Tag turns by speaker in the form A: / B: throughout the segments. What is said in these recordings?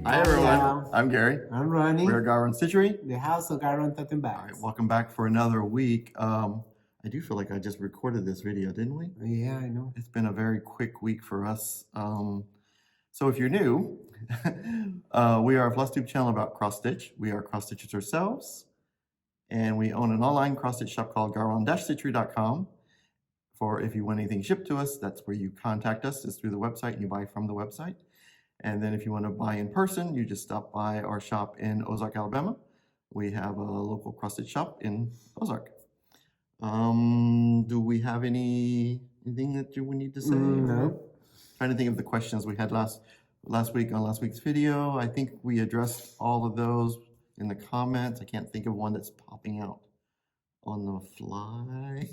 A: Hi everyone, I'm Gary.
B: I'm Ronnie.
A: We're GaRon Stitchery.
B: The house of GaRon Stitchery.
A: All right, welcome back for another week. I do feel like I just recorded this video, didn't we?
B: Yeah, I know.
A: It's been a very quick week for us. So if you're new, we are a Flosstube channel about cross stitch. We are cross stitchers ourselves, and we own an online cross stitch shop called GaRon-Stitchery.com. For if you want anything shipped to us, that's where you contact us. It's through the website, and you buy from the website. And then if you want to buy in person, you just stop by our shop in Ozark, Alabama. We have a local cross stitch shop in Ozark. Do we have anything that you would need to say?
B: No.
A: Trying to think of the questions we had last week on last week's video. I think we addressed all of those in the comments. I can't think of one that's popping out on the fly.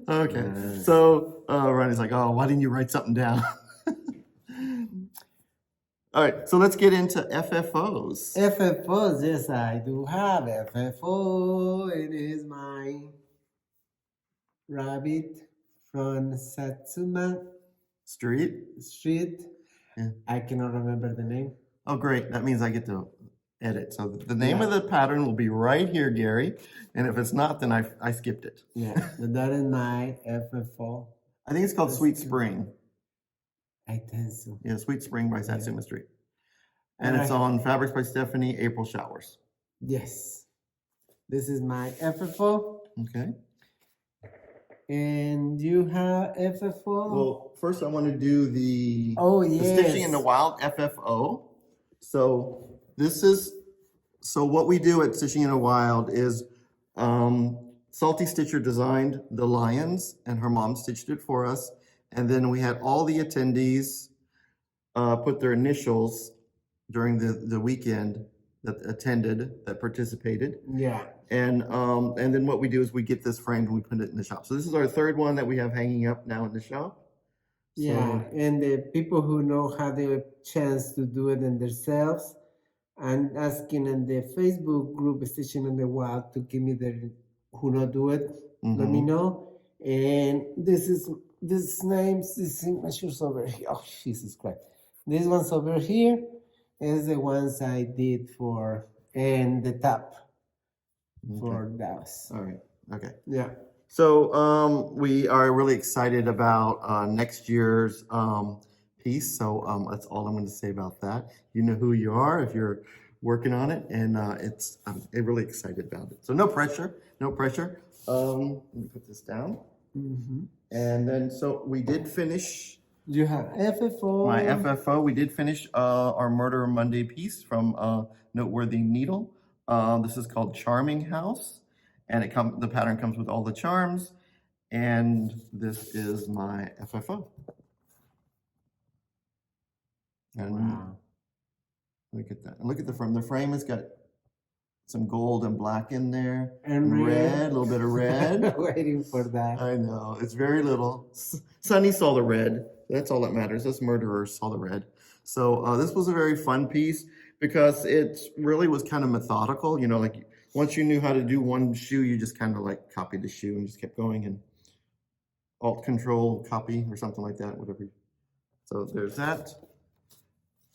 A: Okay, so Ronnie's like, oh, why didn't you write something down? All right, so let's get into FFOs.
B: FFOs, yes, I do have FFO. It is my rabbit from Satsuma
A: Street. Yeah.
B: I cannot remember the name.
A: Oh, great. That means I get to edit. So the name of the pattern will be right here, Gary. And if it's not, then I skipped it.
B: Yeah, but that is my FFO.
A: I think it's called Sweet Spring.
B: I think so.
A: Yeah, Sweet Spring by Satsuma Street. And it's on Fabrics by Stephanie, April Showers.
B: Yes. This is my FFO.
A: Okay.
B: And you have FFO?
A: Well, first I want to do the,
B: yes.
A: the Stitching in the Wild FFO. So what we do at Stitching in the Wild is Salty Stitcher designed the lions and her mom stitched it for us. And then we had all the attendees put their initials during the weekend that attended, that participated.
B: Yeah.
A: And then what we do is we get this framed and we put it in the shop. So this is our third one that we have hanging up now in the shop.
B: Yeah, and the people who know how the chance to do it in themselves, and asking in the Facebook group Stitching in the Wild to give me the who not do it, let me know. And this signatures over here. Oh, Jesus Christ. This one's over here is the ones I did for, and the top for those.
A: All right, okay.
B: Yeah.
A: So we are really excited about next year's piece. So that's all I'm going to say about that. You know who you are if you're working on it, and I'm really excited about it. So no pressure, no pressure. Let me put this down. And then so we did finish.
B: You have FFO.
A: My FFO. We did finish our Murder Monday piece from Noteworthy Needle. This is called Charming House, and the pattern comes with all the charms. And this is my FFO. And
B: wow.
A: Look at that. And look at the frame. The frame has got some gold and black in there.
B: And red.
A: A little bit of red.
B: Waiting for that.
A: I know. It's very little. Sunny saw the red. That's all that matters. Us murderers saw the red. So this was a very fun piece because it really was kind of methodical. You know, like once you knew how to do one shoe, you just kind of like copied the shoe and just kept going and Alt Control copy or something like that, whatever. So there's that.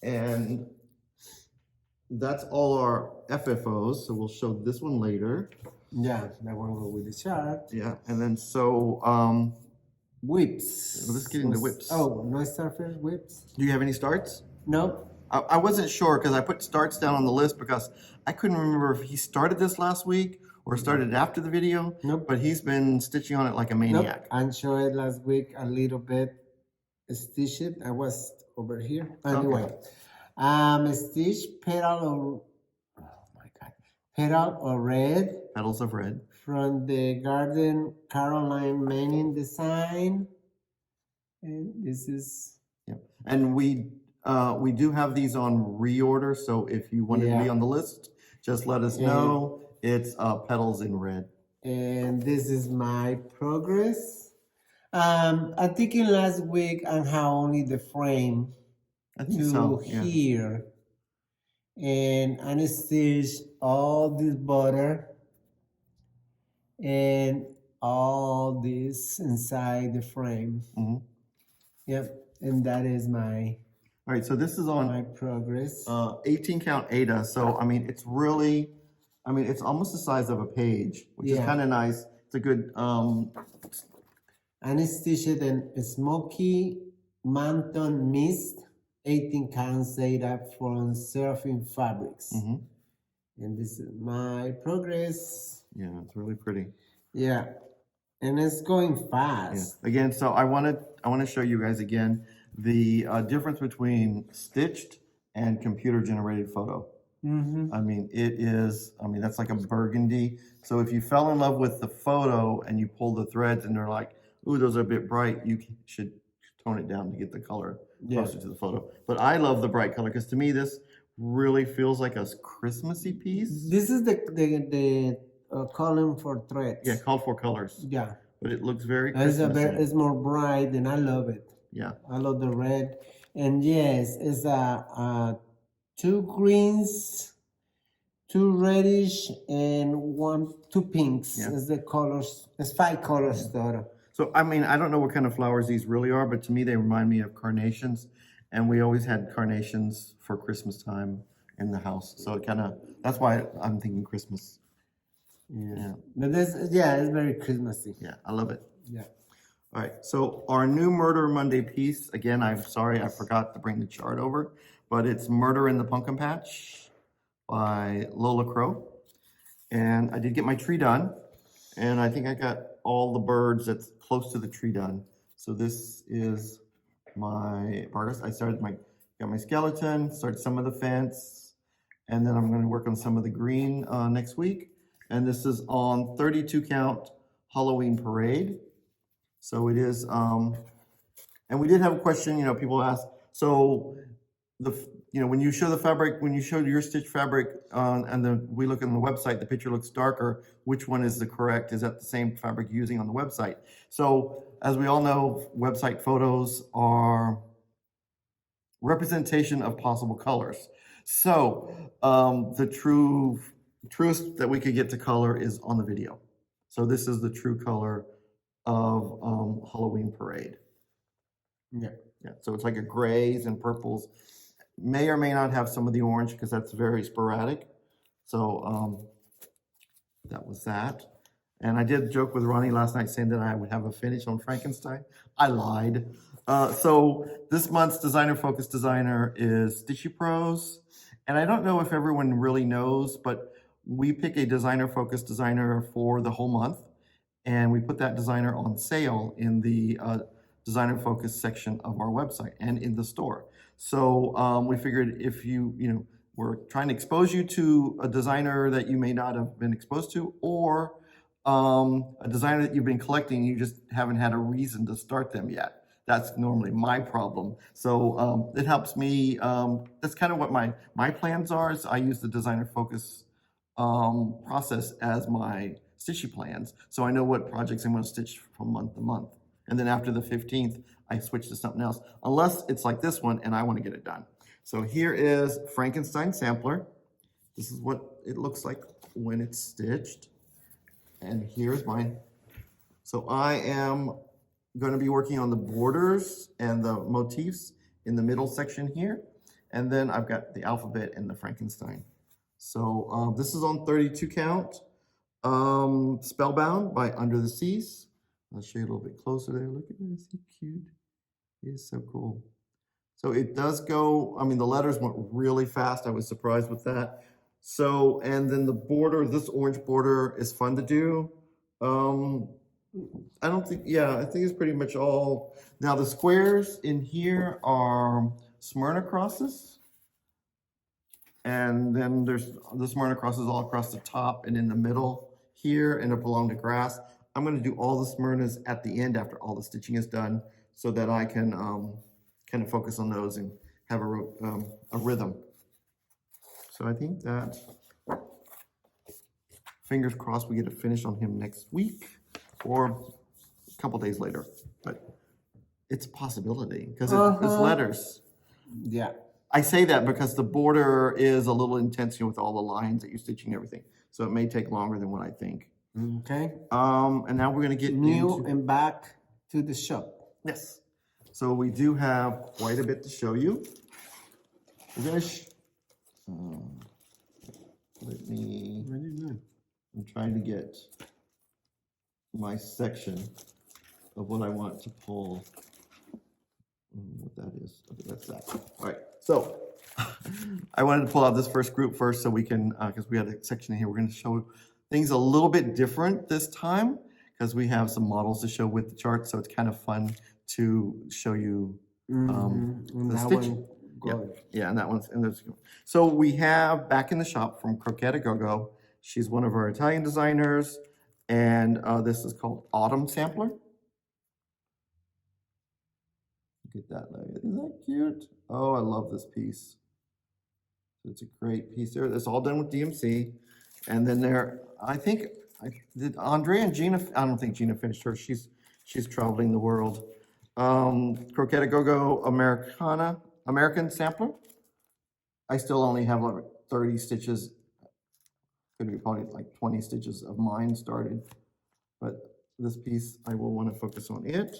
A: And that's all our FFOs. So we'll show this one later.
B: Yeah, that one will with the chart.
A: Yeah, and then so
B: whips.
A: Let's get into whips.
B: Oh, no start first, whips?
A: Do you have any starts?
B: No.
A: I wasn't sure because I put starts down on the list because I couldn't remember if he started this last week or started after the video.
B: Nope.
A: But he's been stitching on it like a maniac.
B: Nope. I showed it last week a little bit. Stitch it. I was over here. Anyway.
A: Okay.
B: Stitch petal or red.
A: Petals of red.
B: From the Garden Caroline Manning design. And this is.
A: Yeah. And we do have these on reorder. So if you want to be on the list, just let us know. It's petals in red.
B: And this is my progress. I'm thinking last week on how only the frame.
A: I think so.
B: Here, and I stitch all this border and all this inside the frame. Yep, and that is my
A: All right, so this is on
B: My progress.
A: 18 count Ada. So, I mean, it's really, I mean, it's almost the size of a page, which is
B: Yeah.
A: kind of nice. It's a good,
B: And it's stitched in Smoky Mountain Mist, 18 counts data from Surfing Fabrics.
A: mhm.
B: And this is my progress.
A: Yeah, it's really pretty.
B: Yeah. And it's going
A: Yeah.
B: fast.
A: Again, so I want to show you guys again the difference between stitched and computer generated photo.
B: Mm-hmm.
A: I mean, it is, I mean, that's like a burgundy. So if you fell in love with the photo and you pull the threads and they're like, ooh, those are a bit bright, you should tone it down to get the color closer to the photo. But I love the bright color because to me, this really feels like a Christmassy piece.
B: This is the column for threads.
A: Yeah, called for colors.
B: Yeah.
A: But it looks very
B: It's,
A: Christmassy.
B: it's more bright and I love it.
A: Yeah.
B: I love the red. And yes, it's two greens, two reddish, and two pinks.
A: Yeah.
B: It's the colors. It's 5 colors total.
A: So, I mean, I don't know what kind of flowers these really are, but to me, they remind me of carnations. And we always had carnations for Christmas time in the house. So it kind of, that's why I'm thinking Christmas.
B: Yeah. But it's very Christmassy.
A: Yeah, I love it.
B: Yeah.
A: All right, so our new Murder Monday piece, again, I'm sorry I forgot to bring the chart over, but it's Murder in the Pumpkin Patch by Lola Crow. And I did get my tree done, and I think I got all the birds that's close to the tree done. So this is my progress. I got my skeleton, started some of the fence, and then I'm gonna work on some of the green next week. And this is on 32 count Halloween parade. So it is, and we did have a question, you know, people ask, so when you show the fabric, when you show your stitch fabric, and we look on the website, the picture looks darker, which one is the correct? Is that the same fabric you're using on the website? So as we all know, website photos are representation of possible colors. So the truest that we could get to color is on the video. So this is the true color of Halloween parade.
B: Yeah.
A: Yeah, so it's like a grays and purples. May or may not have some of the orange because that's very sporadic. So that was that. And I did joke with Ronnie last night saying that I would have a finish on Frankenstein. I lied. So this month's designer focus designer is Stitchy Pros. And I don't know if everyone really knows, but we pick a designer focus designer for the whole month. And we put that designer on sale in the designer focus section of our website and in the store. So we figured if we're trying to expose you to a designer that you may not have been exposed to, or a designer that you've been collecting, you just haven't had a reason to start them yet. That's normally my problem. So it helps me. That's kind of what my plans are. Is I use the designer focus process as my stitchy plans. So I know what projects I'm going to stitch from month to month. And then after the 15th, I switch to something else, unless it's like this one and I want to get it done. So here is Frankenstein sampler. This is what it looks like when it's stitched. And here's mine. So I am going to be working on the borders and the motifs in the middle section here. And then I've got the alphabet and the Frankenstein. So this is on 32 count. Spellbound by Under the Seas. I'll show you a little bit closer there. Look at this, he's cute. He is so cool. So it does go, I mean, the letters went really fast. I was surprised with that. So, and then the border, this orange border is fun to do. I don't think, yeah, I think it's pretty much all. Now the squares in here are Smyrna crosses. And then there's the Smyrna crosses all across the top and in the middle here and up along the grass. I'm going to do all the Smyrnas at the end after all the stitching is done so that I can kind of focus on those and have a rhythm. So I think that, fingers crossed, we get a finish on him next week or a couple days later. But it's a possibility because it's letters.
B: Yeah.
A: I say that because the border is a little intense with all the lines that you're stitching and everything. So it may take longer than what I think.
B: Okay.
A: And now we're going to get
B: new and back to the shop.
A: Yes. So we do have quite a bit to show you. we're gonna, let me,
B: Very good.
A: I'm trying to get my section of what I want to pull. What that is, okay, that's that. All right, so I wanted to pull out this first group first so we can, because we had a section here, we're gonna show things a little bit different this time because we have some models to show with the chart, so it's kind of fun to show you
B: And
A: the
B: that
A: stitch.
B: one, go.
A: Yeah, and that one's, and there's, so we have back in the shop from Croqueta Go-Go. She's one of our Italian designers, and this is called Autumn Sampler. Look at that, isn't that cute? Oh, I love this piece. It's a great piece there. It's all done with DMC. And then there, I think, did Andrea and Gina, I don't think Gina finished hers. She's traveling the world. Croqueta Go-Go American Sampler. I still only have like 30 stitches. Could be probably like 20 stitches of mine started. But this piece, I will want to focus on it.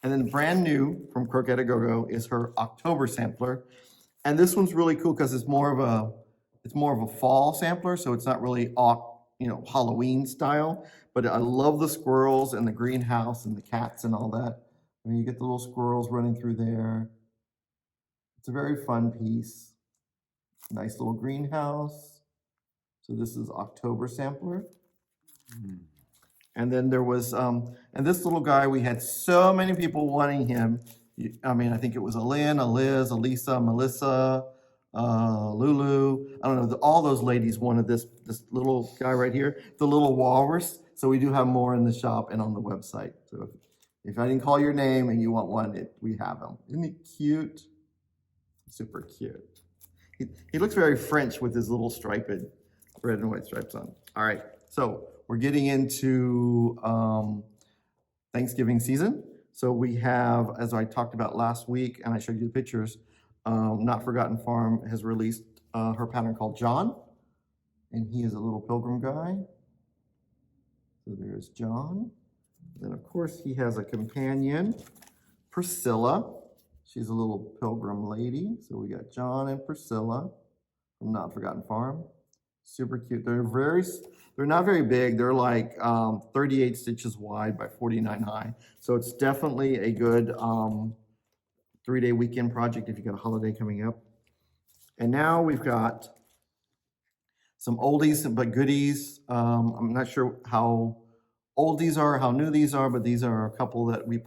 A: And then brand new from Croqueta Go-Go is her October sampler. And this one's really cool because it's more of a fall sampler, so it's not really Halloween style. But I love the squirrels and the greenhouse and the cats and all that. I mean, you get the little squirrels running through there. It's a very fun piece. Nice little greenhouse. So this is October sampler. And then there was, and this little guy, we had so many people wanting him. I mean, I think it was a Lynn, a Liz, a Lisa, Melissa, Lulu. I don't know, all those ladies wanted this little guy right here, the little walrus. So we do have more in the shop and on the website. So if I didn't call your name and you want one, we have them. Isn't he cute? Super cute. He looks very French with his little striped red and white stripes on. All right, so we're getting into Thanksgiving season. So we have, as I talked about last week, and I showed you the pictures, Not Forgotten Farm has released her pattern called John, and he is a little pilgrim guy. So there's John. Then of course he has a companion, Priscilla. She's a little pilgrim lady. So we got John and Priscilla from Not Forgotten Farm. Super cute. They're not very big. They're like 38 stitches wide by 49 high. So it's definitely a good 3-day weekend project if you got a holiday coming up. And now we've got some oldies but goodies. I'm not sure how old these are, how new these are, but these are a couple that we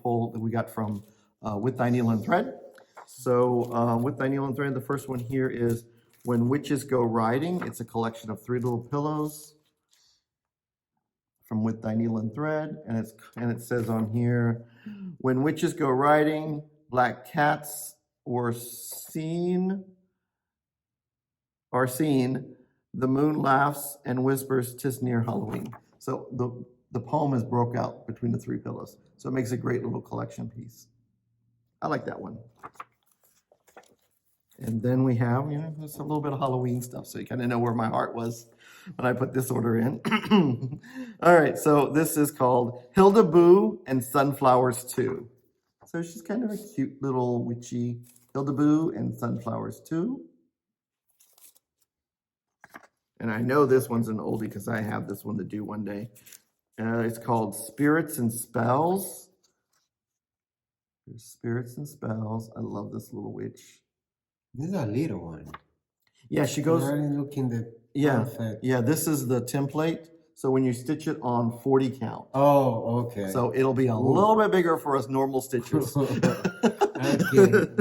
A: got from With Thy Needle and Thread. So With Thy Needle and Thread, the first one here is When Witches Go Riding. It's a collection of 3 little pillows from With Thy Needle and Thread, and it says on here, when witches go riding, black cats are seen, the moon laughs and whispers, 'tis near Halloween. So the poem is broke out between the 3 pillows, so it makes a great little collection piece. I like that one. And then we have, just a little bit of Halloween stuff, so you kind of know where my heart was when I put this order in. All right, so this is called Hilda Boo and Sunflowers 2. So she's kind of a cute little witchy Hilda Boo and Sunflowers 2. And I know this one's an oldie because I have this one to do one day. It's called Spirits and Spells. There's Spirits and Spells. I love this little witch.
B: This is a little one.
A: Yeah, she goes.
B: Looking the
A: yeah. This is the template. So when you stitch it on 40 count.
B: Oh, okay.
A: So it'll be a little bit bigger for us normal stitchers.
B: Okay,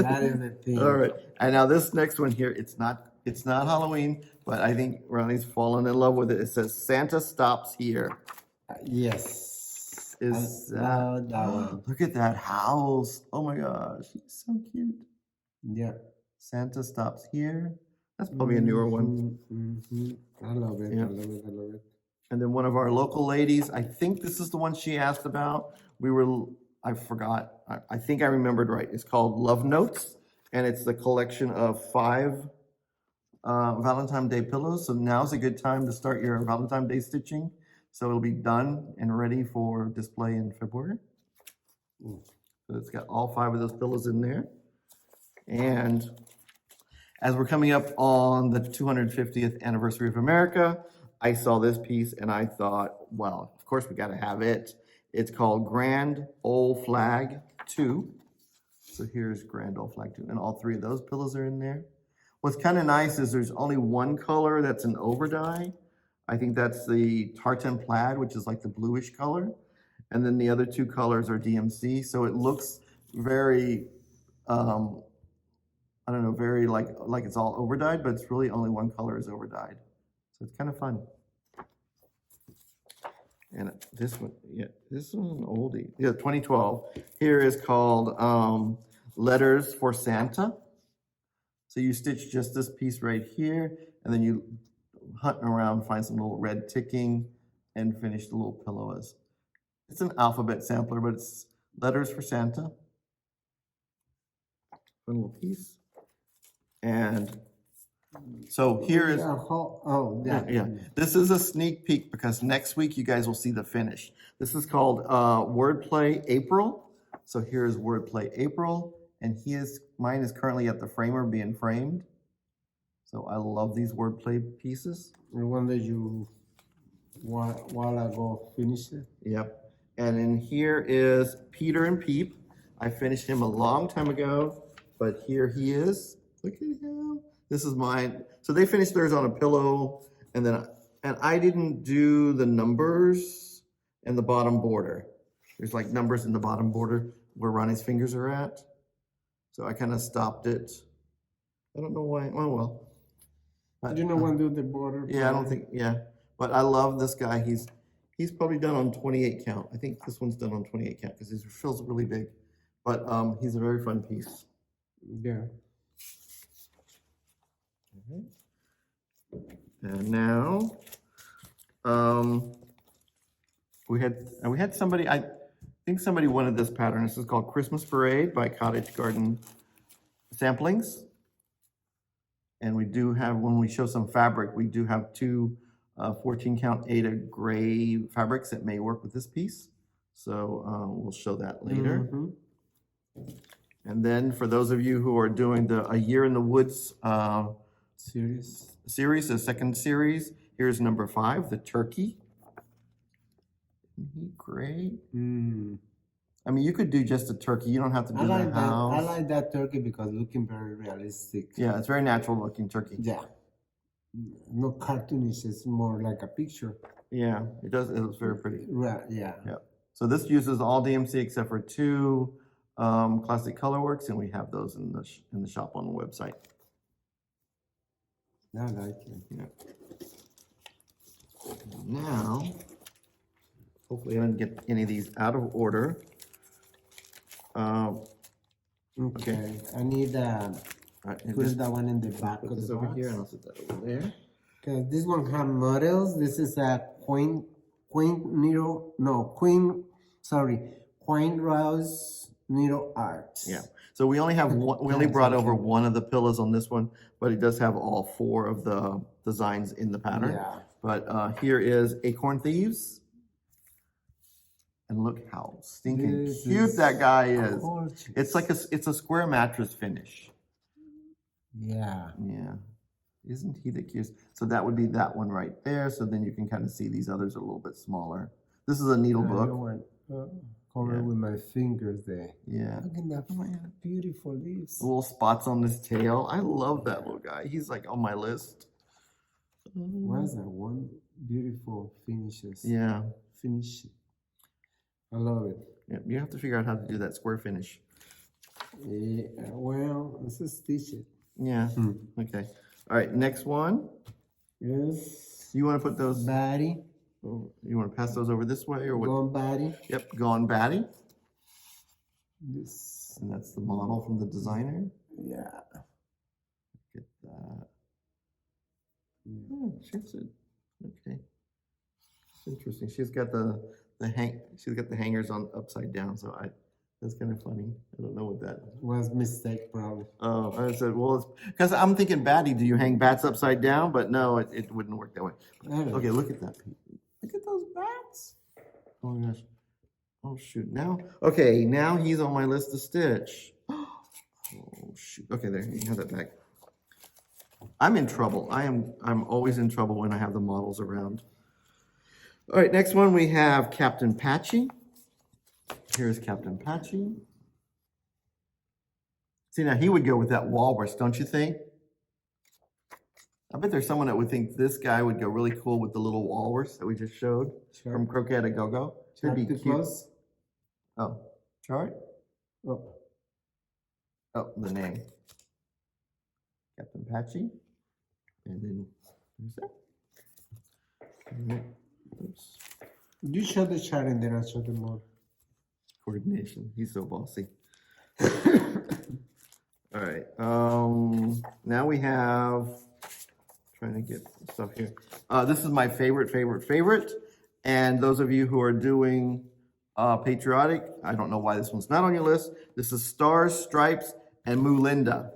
B: that is the thing.
A: All right, and now this next one here, it's not Halloween, but I think Ronnie's fallen in love with it. It says Santa Stops Here.
B: Yes.
A: That one? Look at that house. Oh my gosh, he's so cute.
B: Yeah.
A: Santa Stops Here. That's probably a newer one.
B: I love it.
A: Yeah.
B: I love it.
A: And then one of our local ladies, I think this is the one she asked about. I forgot. I think I remembered right. It's called Love Notes, and it's the collection of 5 Valentine's Day pillows. So now's a good time to start your Valentine's Day stitching. So it'll be done and ready for display in February. So it's got all 5 of those pillows in there. And As we're coming up on the 250th anniversary of America, I saw this piece and I thought, well, of course we got to have it. It's called Grand Old Flag 2. So here's Grand Old Flag 2, and all three of those pillows are in there. What's kind of nice is there's only one color that's an overdye. I think that's the tartan plaid, which is like the bluish color. And then the other two colors are DMC. So it looks very, I don't know, very like it's all overdyed, but it's really only one color is overdyed. So it's kind of fun. And this one, yeah, this is an oldie. Yeah, 2012. Here is called Letters for Santa. So you stitch just this piece right here, and then you hunt around, find some little red ticking, and finish the little pillow as. It's an alphabet sampler, but it's Letters for Santa. One little piece. And so here is, yeah. This is a sneak peek because next week you guys will see the finish. This is called Wordplay April. So here's Wordplay April, and mine is currently at the framer being framed. So I love these wordplay pieces.
B: The one that you while ago finished it.
A: Yep. And in here is Peter and Peep. I finished him a long time ago, but here he is. Look at him. This is mine. So they finished theirs on a pillow, and I didn't do the numbers and the bottom border. There's like numbers in the bottom border where Ronnie's fingers are at. So I kind of stopped it. I don't know why. Oh well.
B: But, you know when do the border?
A: Yeah, I don't think. Yeah, but I love this guy. He's probably done on 28 count. I think this one's done on 28 count because his feels really big. But he's a very fun piece.
B: Yeah.
A: And now, we had somebody. I think somebody wanted this pattern. This is called Christmas Parade by Cottage Garden Samplings. And we do have, when we show some fabric, we do have two 14 count Ada gray fabrics that may work with this piece. So we'll show that later. Mm-hmm. And then for those of you who are doing the A Year in the Woods series, the second series, here's number 5, the turkey. Isn't he great? Mm. I mean, you could do just a turkey. You don't have to do the house.
B: I like that turkey because looking very realistic.
A: Yeah, it's very natural looking turkey.
B: Yeah. No cartoonish. It's more like a picture.
A: Yeah, it does. It looks very pretty.
B: Right. Yeah.
A: Yeah. So this uses all DMC except for 2 classic colorworks, and we have those in the shop on the website.
B: I like it.
A: Yeah. Now, hopefully I didn't get any of these out of order.
B: Okay. I need put that one in the back of the
A: over
B: box.
A: here, and I'll set that over there.
B: Okay, this one have models. This is a Queen Rose Needle Art.
A: Yeah. So we only have one. We only brought over one of the pillows on this one, but it does have all 4 of the designs in the pattern.
B: Yeah.
A: But here is Acorn Thieves. And look how stinking cute that guy is. Gorgeous. It's like it's a square mattress finish.
B: Yeah.
A: Yeah. Isn't he the cutest? So that would be that one right there. So then you can kind of see these others are a little bit smaller. This is a needle book.
B: Cover with my fingers there.
A: Yeah.
B: Look at that beautiful leaves.
A: Little spots on his tail. I love that little guy. He's like on my list.
B: Why is that one beautiful finishes?
A: Yeah.
B: Finish. I love it.
A: Yeah, you have to figure out how to do that square finish.
B: Yeah, well, let's just stitch it.
A: Yeah. Okay. All right. Next one.
B: Yes.
A: You want to put those?
B: Batty.
A: Oh, you want to pass those over this way or what?
B: Gone Batty.
A: Yep. Gone Batty.
B: This.
A: And that's the model from the designer.
B: Yeah.
A: Get that. Oh, she's it. Okay. It's interesting. She's got she's got the hangers on upside down, so that's kind of funny. I don't know what that
B: was. Mistake probably.
A: Oh, I said, well, because I'm thinking batty, do you hang bats upside down? But no, it wouldn't work that way. Okay, look at that. Look at those bats. Oh my gosh. Oh shoot. Now he's on my list to stitch. Oh shoot. Okay, there, you have that back. I'm in trouble. I'm always in trouble when I have the models around. All right, next one we have Captain Patchy. Here's Captain Patchy. See, now he would go with that walrus, don't you think? I bet there's someone that would think this guy would go really cool with the little walrus that we just showed from Croquet a Go-Go. It'd be cute.
B: Close.
A: Oh, chart?
B: Oh.
A: Oh, the name. Captain Patchy. And then, who's that? Oops.
B: You show the chart and then I'll show the model.
A: Coordination. He's so bossy. All right. Now we have, trying to get stuff here. This is my favorite. And those of you who are doing patriotic, I don't know why this one's not on your list. This is Stars, Stripes, and Moolinda.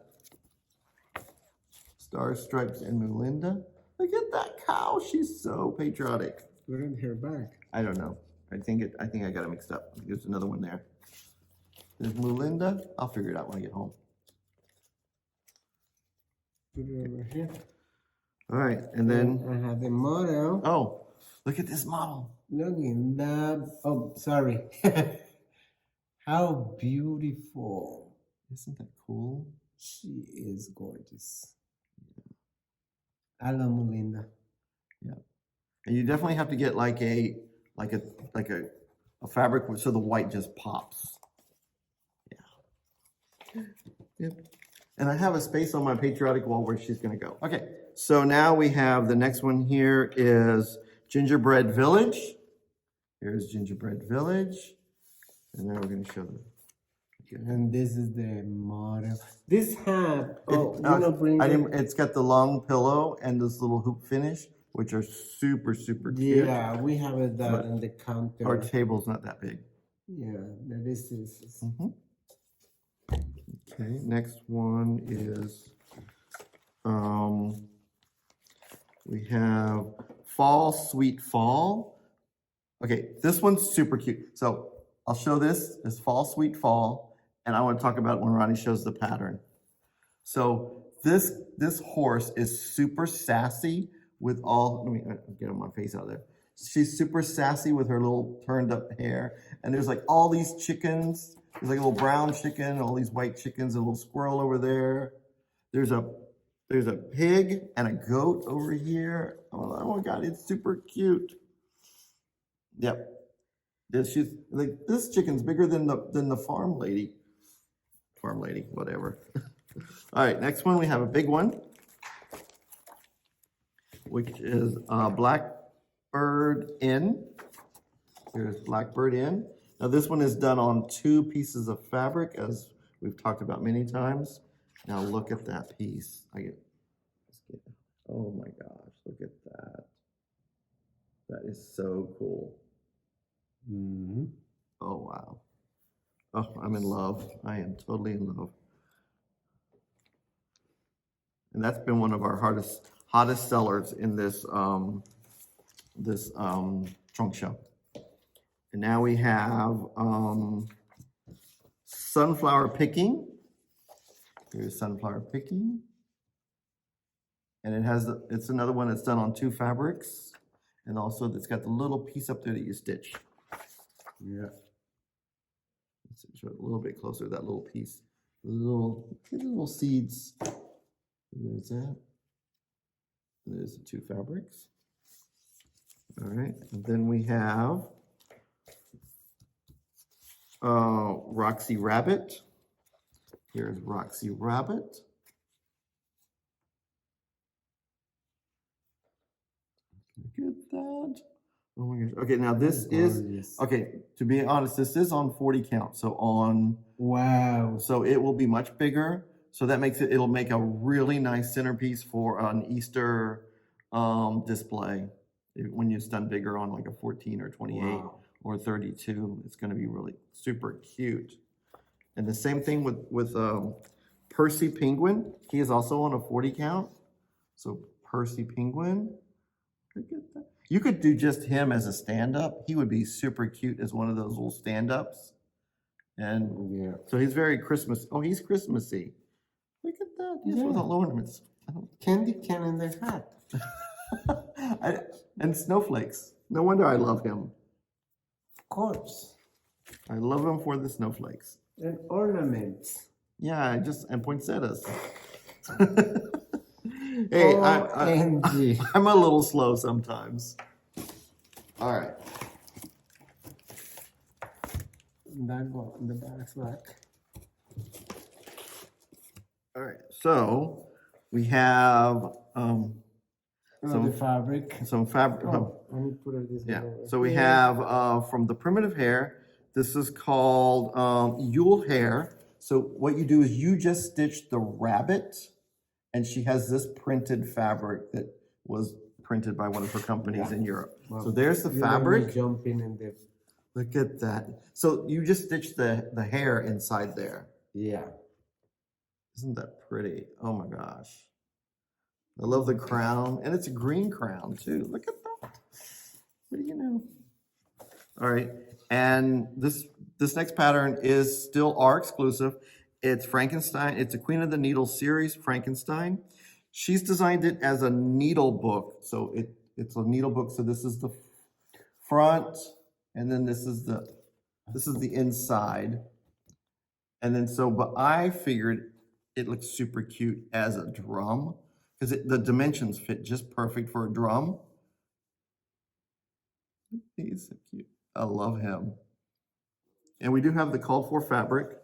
A: Stars, Stripes, and Moolinda. Look at that cow. She's so patriotic.
B: Put it in her bag.
A: I don't know. I think I got it mixed up. There's another one there. There's Moolinda. I'll figure it out when I get home.
B: Put it over here.
A: All right, and then
B: I have the model.
A: oh, look at this model.
B: Look in that. Oh, sorry. How beautiful.
A: Isn't that cool?
B: She is gorgeous. I love Melinda.
A: Yeah, and you definitely have to get like a fabric so the white just pops. Yeah. Yep. And I have a space on my patriotic wall where she's gonna go. Okay, so now we have the next one here is Gingerbread Village. Here's Gingerbread Village. And now we're gonna show them. Okay.
B: And this is the model. This hat, bring
A: it's got the long pillow and this little hoop finish, which are super cute.
B: Yeah, we have it that on the counter.
A: Our table's not that big.
B: Yeah, that is.
A: Mm-hmm. Okay, next one is, we have Fall Sweet Fall. Okay, this one's super cute. So I'll show this as Fall Sweet Fall, and I want to talk about it when Ronnie shows the pattern. So this horse is super sassy with all, let me get my face out there. She's super sassy with her little turned up hair, and there's like all these chickens. There's like a little brown chicken, all these white chickens, a little squirrel over there. There's a pig and a goat over here. Oh my God, it's super cute. Yep. She's like, this chicken's bigger than the farm lady. Farm lady, whatever. All right, next one we have a big one, which is Blackbird Inn. Here's Blackbird Inn. Now this one is done on 2 pieces of fabric, as we've talked about many times. Now look at that piece. Oh my gosh, look at that. That is so cool.
B: Mm-hmm.
A: Oh wow. Oh, I'm in love. I am totally in love. And that's been one of our hottest sellers in this trunk show. And now we have Sunflower Picking. Here's Sunflower Picking. And it's another one that's done on 2 fabrics. And also it's got the little piece up there that you stitch.
B: Yeah.
A: Let's show it a little bit closer, that little piece. Little seeds. There's that. There's the 2 fabrics. All right, and then we have Roxy Rabbit. Here's Roxy Rabbit. Look at that. Oh my gosh. Okay, now this is, okay, to be honest, this is on 40 count. So
B: wow.
A: So it will be much bigger. So that makes it'll make a really nice centerpiece for an Easter display. When it's done bigger on like a 14 or 28 or 32, it's going to be really super cute. And the same thing with Percy Penguin. He is also on a 40 count. So Percy Penguin. Look at that. You could do just him as a stand-up. He would be super cute as one of those little stand-ups. And yeah, so he's very Christmas. Oh, he's Christmassy. Look at that. Yes, with all ornaments.
B: Candy can in their hat.
A: And snowflakes. No wonder I love him.
B: Of course.
A: I love him for the snowflakes.
B: And ornaments.
A: Yeah, and poinsettias. Hey,
B: OMG.
A: I'm a little slow sometimes. All right.
B: That go in the back.
A: All right. So we have
B: The fabric.
A: some fabric.
B: Oh, I need to put it this way.
A: Yeah.
B: over
A: So we
B: here.
A: have from the primitive hair. This is called Yule hair. So what you do is you just stitch the rabbit, and she has this printed fabric that was printed by one of her companies in Europe.
B: Well,
A: so there's the
B: you let me
A: fabric.
B: jump in the.
A: Look at that. So you just stitch the hair inside there.
B: Yeah.
A: Isn't that pretty? Oh my gosh. I love the crown, and it's a green crown too. Look at that. What do you know? All right, and this next pattern is still our exclusive. It's Frankenstein. It's a Queen of the Needle series, Frankenstein. She's designed it as a needle book. So it's a needle book. So this is the front, and then this is the inside. And then but I figured it looks super cute as a drum because the dimensions fit just perfect for a drum. He's so cute. I love him. And we do have the called for fabric.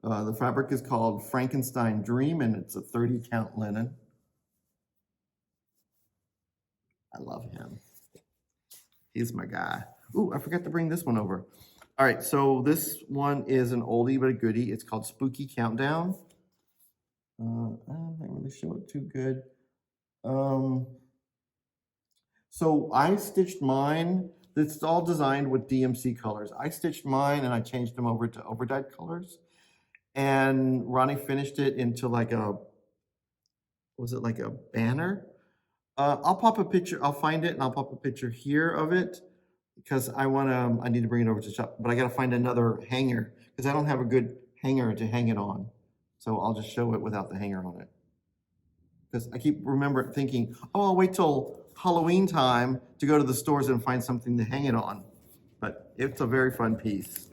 A: The fabric is called Frankenstein Dream, and it's a 30 count linen. I love him. He's my guy. Ooh, I forgot to bring this one over. All right, so this one is an oldie but a goodie. It's called Spooky Countdown. I don't really show it too good. So I stitched mine. It's all designed with DMC colors. I stitched mine and I changed them over to overdyed colors. And Ronnie finished it into like a banner? I'll pop a picture. I'll find it and I'll pop a picture here of it because I need to bring it over to the shop, but I got to find another hanger because I don't have a good hanger to hang it on. So I'll just show it without the hanger on it. Because I keep thinking, oh, I'll wait till Halloween time to go to the stores and find something to hang it on. But it's a very fun piece.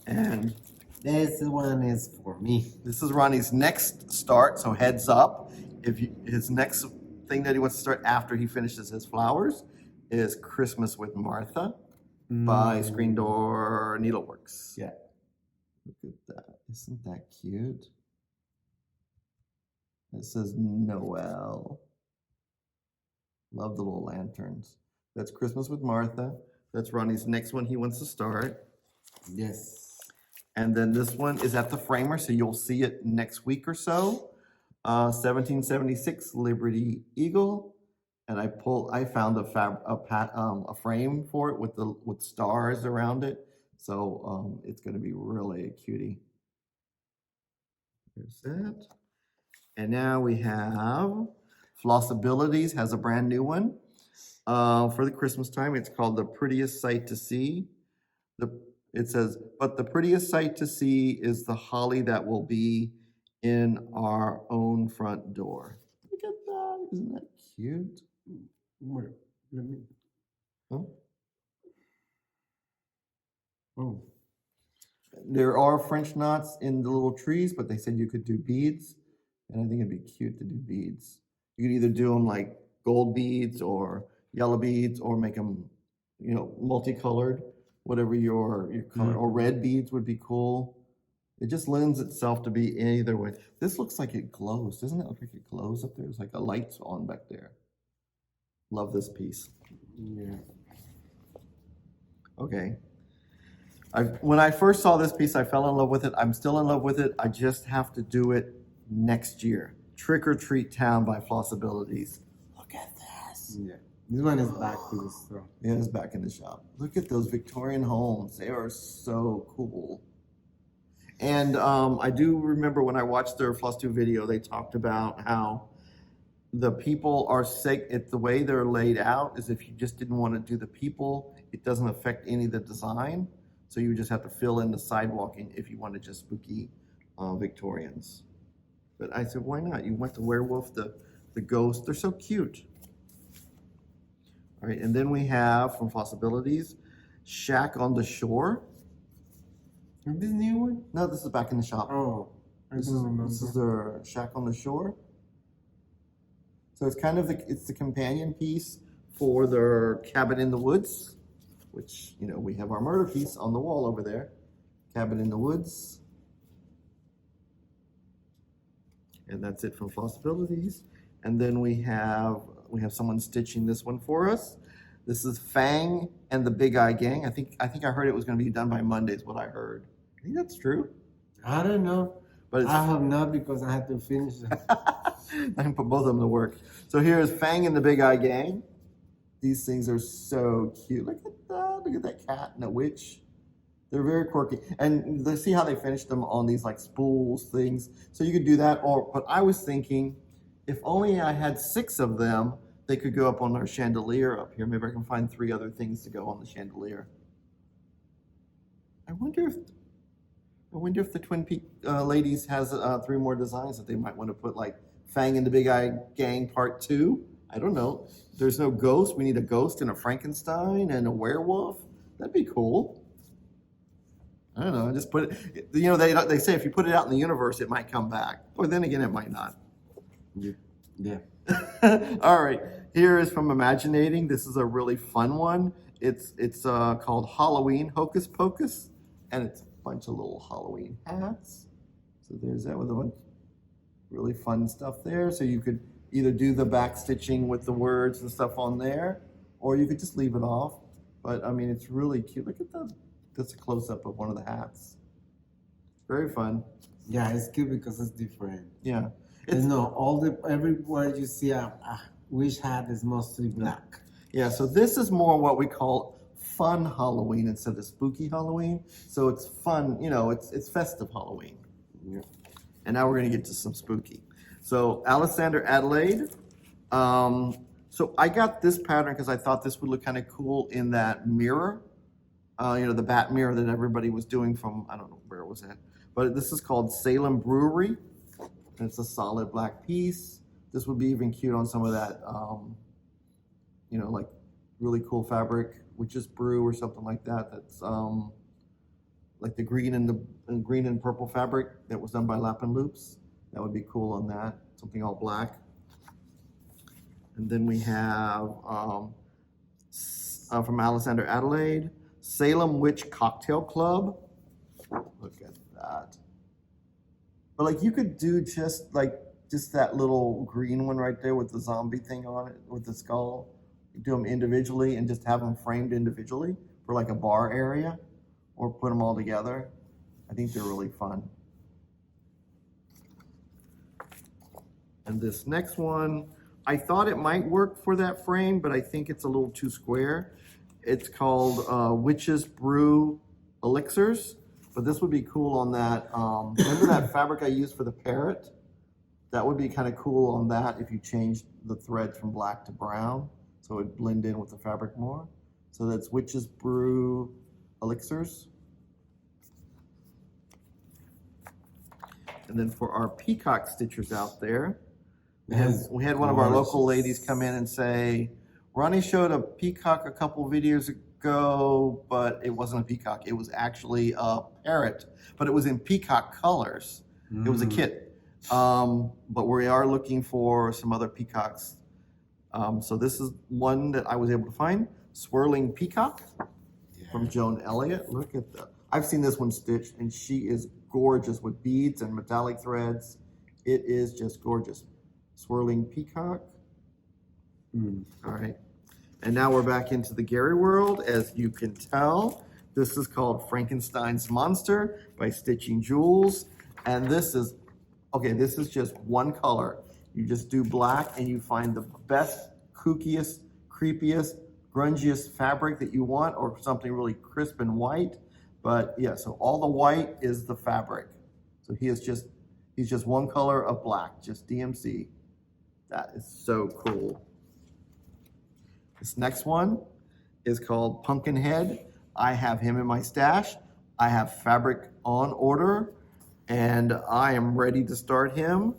A: And
B: this one is for me.
A: This is Ronnie's next start, so heads up. His next thing that he wants to start after he finishes his flowers is Christmas with Martha by Screen Door Needleworks.
B: Yeah.
A: Look at that. Isn't that cute? It says Noel. Love the little lanterns. That's Christmas with Martha. That's Ronnie's next one he wants to start.
B: Yes.
A: And then this one is at the framer, so you'll see it next week or so. 1776 Liberty Eagle, and I found a frame for it with stars around it, so it's going to be really a cutie. There's that. And now we have Flossabilities has a brand new one for the Christmas time. It's called The Prettiest Sight to See. It says, but the prettiest sight to see is the holly that will be in our own front door. Look at that. Isn't that cute?
B: Where? Let me.
A: Oh.
B: Oh.
A: There are French knots in the little trees, but they said you could do beads. And I think it'd be cute to do beads. You could either do them like gold beads or yellow beads or make them, multicolored. Whatever your color, or red beads would be cool. It just lends itself to be either way. This looks like it glows. Doesn't it look like it glows up there? It's like a light's on back there. Love this piece.
B: Yeah.
A: Okay. When I first saw this piece, I fell in love with it. I'm still in love with it. I just have to do it next year. Trick or Treat Town by Flossabilities. Look at this.
B: Yeah. This one is back to the store.
A: Yeah, it's back in the shop. Look at those Victorian homes. They are so cool. And I do remember when I watched their Flosstube video, they talked about how the people are sick. The way they're laid out is if you just didn't want to do the people, it doesn't affect any of the design. So you just have to fill in the sidewalking if you wanted just spooky Victorians. But I said, why not? You want the werewolf, the ghost. They're so cute. All right, and then we have from Possibilities, Shack on the Shore.
B: Is this new one?
A: No, this is back in the shop.
B: Oh, I
A: This
B: don't remember.
A: is their Shack on the Shore. So it's kind of the companion piece for their Cabin in the Woods, which, you know, we have our murder piece on the wall over there. Cabin in the Woods. And that's it from Flosstabilities. And then we have someone stitching this one for us. This is Fang and the Big Eye Gang. I think I heard it was going to be done by Monday is what I heard. I think that's true.
B: I don't know.
A: But it's,
B: I hope not because I have to finish it.
A: I can put both of them to work. So here's Fang and the Big Eye Gang. These things are so cute. Look at that. Look at that cat and a witch. They're very quirky. And let's see how they finished them on these like spools things. So you could do that. But I was thinking, if only I had 6 of them, they could go up on our chandelier up here. Maybe I can find 3 other things to go on the chandelier. I wonder if the Twin Peak ladies has 3 more designs that they might want to put, like Fang and the Big Eye Gang Part 2. I don't know. There's no ghost. We need a ghost and a Frankenstein and a werewolf. That'd be cool. I don't know. Just put it. You know, they say if you put it out in the universe, it might come back. Or then again, it might not.
B: Yeah.
A: All right. Here is from Imaginating. This is a really fun one. It's called Halloween Hocus Pocus, and it's a bunch of little Halloween hats. So there's that with a bunch really fun stuff there. So you could either do the back stitching with the words and stuff on there, or you could just leave it off. But I mean, it's really cute. Look at that. That's a close-up of one of the hats. Very fun.
B: Yeah, it's cute because it's different.
A: Yeah.
B: It's no, everywhere you see a witch hat is mostly black.
A: Yeah, so this is more what we call fun Halloween instead of spooky Halloween. So it's fun, you know, it's festive Halloween.
B: Yeah.
A: And now we're gonna get to some spooky. So Alexander Adelaide. So I got this pattern because I thought this would look kind of cool in that mirror. You know, the bat mirror that everybody was doing from, I don't know where it was at. But this is called Salem Brewery. And it's a solid black piece. This would be even cute on some of that, you know, like really cool fabric, Witch's Brew or something like that. That's like the green and purple fabric that was done by Lap and Loops. That would be cool on that. Something all black. And then we have from Alexander Adelaide, Salem Witch Cocktail Club. Look at that. But like you could do just that little green one right there with the zombie thing on it, with the skull. You do them individually and just have them framed individually for like a bar area, or put them all together. I think they're really fun. And this next one, I thought it might work for that frame, but I think it's a little too square. It's called Witch's Brew Elixirs. But this would be cool on that. Remember that fabric I used for the parrot? That would be kind of cool on that if you changed the thread from black to brown, so it would blend in with the fabric more. So that's Witch's Brew Elixirs. And then for our peacock stitchers out there, we had one of our local ladies come in and say, Ronnie showed a peacock a couple videos ago, but it wasn't a peacock. It was actually a parrot, but it was in peacock colors. It was a kit. But we are looking for some other peacocks. So this is one that I was able to find, Swirling Peacock from Joan Elliott. Look at that. I've seen this one stitched, and she is gorgeous with beads and metallic threads. It is just gorgeous. Swirling Peacock. All right. And now we're back into the Gary world. As you can tell, this is called Frankenstein's Monster by Stitching Jewels. And this is just one color. You just do black and you find the best, kookiest, creepiest, grungiest fabric that you want, or something really crisp and white. But yeah, so all the white is the fabric. So he's just one color of black, just DMC. That is so cool. This next one is called Pumpkinhead. I have him in my stash. I have fabric on order, and I am ready to start him.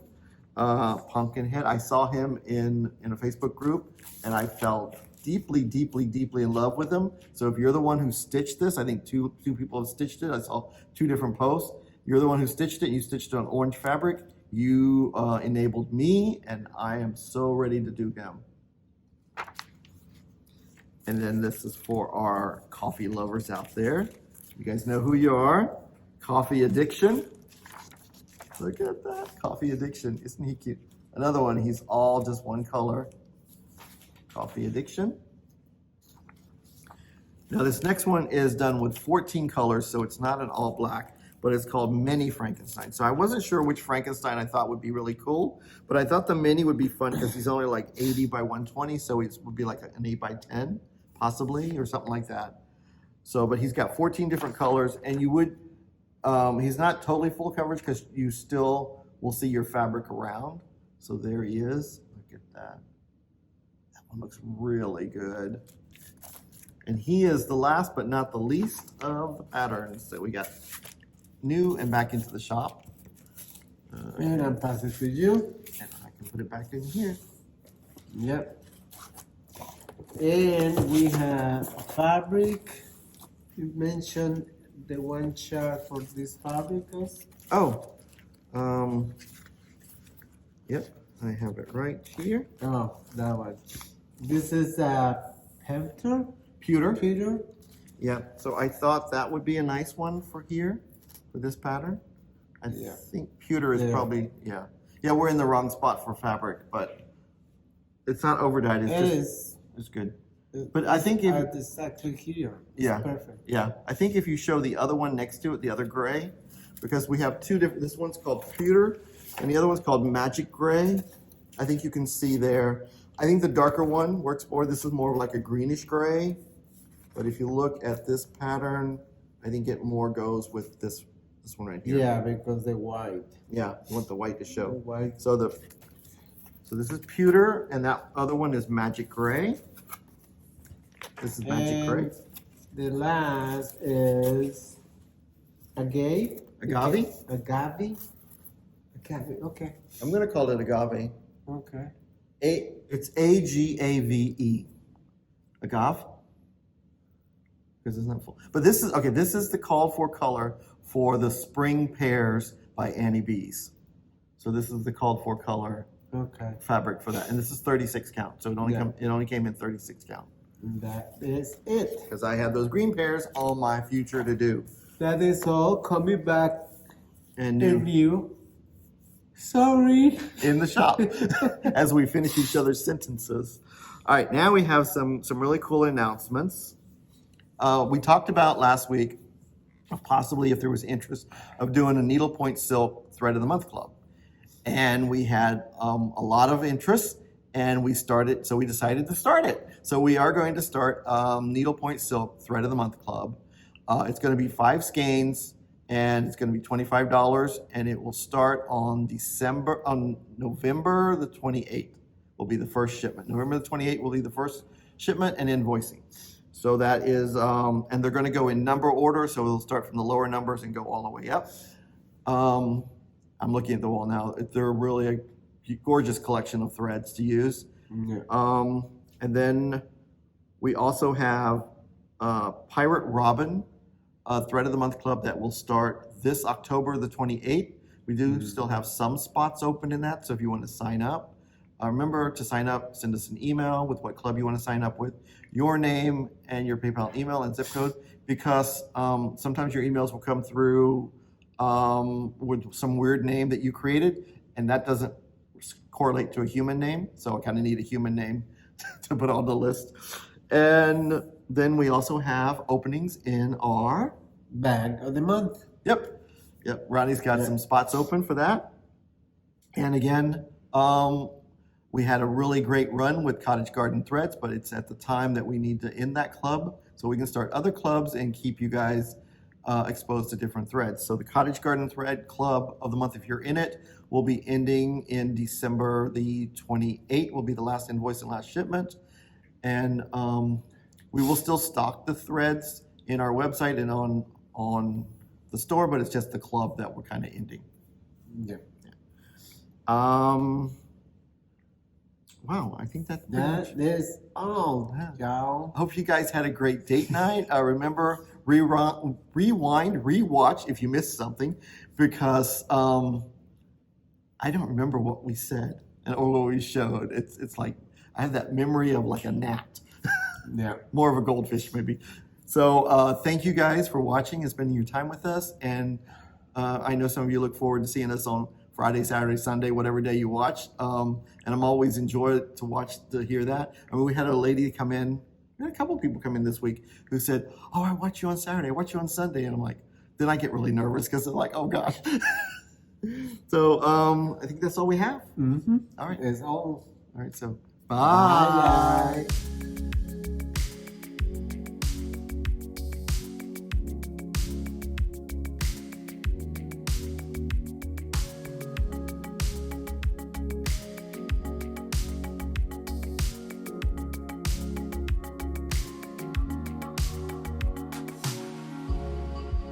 A: Pumpkinhead. I saw him in a Facebook group, and I fell deeply, deeply, deeply in love with him. So if you're the one who stitched this, I think two people have stitched it. I saw 2 different posts. You're the one who stitched it. You stitched it on orange fabric. You enabled me, and I am so ready to do him. And then this is for our coffee lovers out there. You guys know who you are. Coffee Addiction. Look at that, Coffee Addiction. Isn't he cute? Another one, he's all just one color. Coffee Addiction. Now this next one is done with 14 colors, so it's not an all black, but it's called Mini Frankenstein. So I wasn't sure which Frankenstein I thought would be really cool, but I thought the mini would be fun because he's only like 80 by 120, so it would be like an 8 by 10, possibly, or something like that. So, but he's got 14 different colors, and you would, he's not totally full coverage because you still will see your fabric around. So there he is. Look at that. That one looks really good. And he is the last but not the least of the patterns that we got new and back into the shop.
B: And I'll pass it to you.
A: And I can put it back in here.
B: Yep. And we have fabric. You mentioned the one chart for this fabric, guys.
A: Oh, yep, I have it right here.
B: Oh, that one. This is a pewter.
A: Yeah, so I thought that would be a nice one for here, for this pattern. I think pewter is probably, yeah. Yeah, we're in the wrong spot for fabric, but it's not overdyed. It's good. But I think if
B: it's actually here. It's
A: yeah,
B: perfect.
A: Yeah, I think if you show the other one next to it, the other gray, because we have 2 different. This one's called pewter, and the other one's called magic gray. I think you can see there. I think the darker one works more. This is more like a greenish gray, but if you look at this pattern, I think it more goes with this one right here.
B: Yeah, because the white.
A: Yeah, you want the white to show.
B: The white.
A: So this is pewter, and that other one is magic gray. This is magic gray.
B: The last is agave.
A: Agave?
B: Agave. Okay.
A: I'm gonna call it agave.
B: Okay.
A: It's AGAVE. Agave? Because it's not full. But this is, okay, this is the call for color for the spring pears by Annie B's. So this is the called for color fabric for that. And this is 36 count. So it only came in 36 count.
B: That is it.
A: Because I have those green pears on my future to do.
B: That is all coming back
A: and new.
B: Sorry.
A: In the shop as we finish each other's sentences. All right, now we have some really cool announcements. We talked about last week possibly if there was interest of doing a needlepoint silk thread of the month club. And we had a lot of interest. And we decided to start it. So we are going to start Needlepoint Silk Thread of the Month Club. It's going to be 5 skeins, and it's going to be $25, and it will start on November the 28th will be the first shipment. November the 28th will be the first shipment and invoicing. So that is, and they're going to go in number order, so they'll start from the lower numbers and go all the way up. I'm looking at the wall now. They're really a gorgeous collection of threads to use. Yeah. And then we also have Pirate Robin Thread of the Month Club that will start this October the 28th. We do still have some spots open in that, so if you want to sign up, remember to sign up, send us an email with what club you want to sign up with, your name and your PayPal email and zip code, because sometimes your emails will come through with some weird name that you created, and that doesn't correlate to a human name, so I kind of need a human name to put on the list. And then we also have openings in our
B: bag of the month.
A: Yep. Ronnie's got some spots open for that. And again, we had a really great run with Cottage Garden Threads, but it's at the time that we need to end that club so we can start other clubs and keep you guys exposed to different threads. So the Cottage Garden Thread Club of the month, if you're in it, will be ending in December the 28th, will be the last invoice and last shipment. And we will still stock the threads in our website and on the store, but it's just the club that we're kind of ending.
B: Yeah.
A: Wow, I think that's pretty much.
B: That is all, y'all.
A: I hope you guys had a great date night. Remember, rewind, rewatch if you missed something, because I don't remember what we said or what we showed. It's like I have that memory of like a gnat.
B: Yeah.
A: More of a goldfish, maybe. So thank you guys for watching and spending your time with us. And I know some of you look forward to seeing us on Friday, Saturday, Sunday, whatever day you watch. And I'm always enjoyed to hear that. I mean, we had a lady come in, we had a couple people come in this week who said, "Oh, I watch you on Saturday, I watch you on Sunday." And I'm like, then I get really nervous because they're like, "Oh gosh." So I think that's all we have.
B: Mm-hmm.
A: All right.
B: That's all.
A: All right. So bye.
B: Bye.